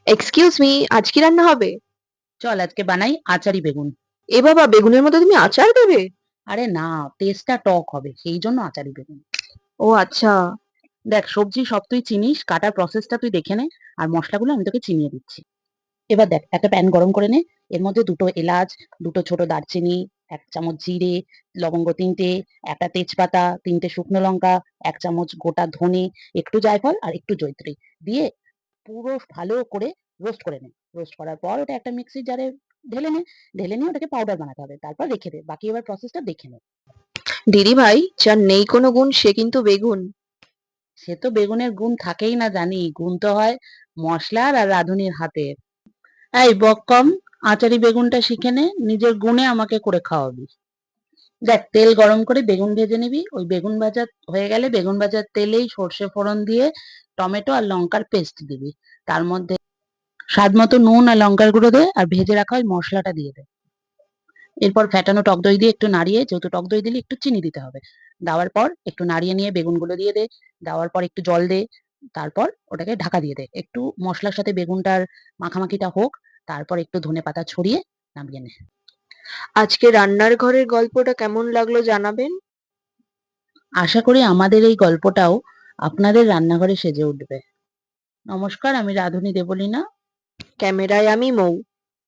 Excuse me, আজ কি রান্না হবে? চল আজকে বানাই আচারি বেগুন। এ বাবা, বেগুনের মধ্যে তুমি আচার দেবে? আরে না, টেস্টটা টক হবে সেই জন্য আচারি বেগুন। ও আচ্ছা। দেখ, সবজি সব তুই চিনিস, কাটার প্রসেসটা তুই দেখে নে। আর মশলাগুলো আমি তোকে চিনিয়ে দিচ্ছি। এবার দেখ, একটা প্যান গরম করে নে। এর মধ্যে দুটো এলাচ, দুটো ছোট দারচিনি, 1 চামচ জিরে, লবঙ্গ 3টে, একটা তেজপাতা, 3টে শুকনো লঙ্কা, 1 চামচ গোটা ধনে, একটু জায়ফল আর একটু জয়িত্রী দিয়ে পুরো ভালো করে রোস্ট করে নে। রোস্ট করার পর ওটা একটা মিক্সির জারে ঢেলে নে। ঢেলে নিয়ে ওটাকে পাউডার বানাতে হবে, তারপর রেখে দে। বাকি এবার প্রসেসটা দেখে নে। দিদি ভাই, যার নেই কোনো গুণ সে কিন্তু বেগুন। সে তো বেগুনের গুণ থাকেই না জানি, গুণ তো হয় মশলার আর রাঁধুনির হাতের। এই বক কম, আচারি বেগুনটা শিখে নে, নিজের গুণে আমাকে করে খাওয়াবি। দেখ, তেল গরম করে বেগুন ভেজে নিবি। ওই বেগুন ভাজা হয়ে গেলে বেগুন ভাজার তেলেই সর্ষে ফোড়ন দিয়ে টমেটো আর লঙ্কার পেস্ট দিবি। তার মধ্যে স্বাদ মতো নুন আর লঙ্কার গুঁড়ো দে, আর ভেজে রাখা ওই মশলাটা দিয়ে দে। এরপর ফ্যাটানো টক দই দিয়ে একটু নাড়িয়ে, যেহেতু টক দই দিলে একটু চিনি দিতে হবে, দেওয়ার পর একটু নাড়িয়ে নিয়ে বেগুনগুলো দিয়ে দে। দেওয়ার পর একটু জল দে। তারপর ওটাকে ঢাকা দিয়ে দে, একটু মশলার সাথে বেগুনটার মাখামাখিটা হোক। তারপর একটু ধনেপাতা ছড়িয়ে নামিয়ে নে। আজকে রান্নার ঘরের গল্পটা কেমন লাগলো জানাবেন। আশা করি আমাদের এই গল্পটাও আপনাদের রান্নাঘরে সেজে উঠবে। নমস্কার, আমি রাঁধুনি দেবলীনা। ক্যামেরায় আমি মৌ।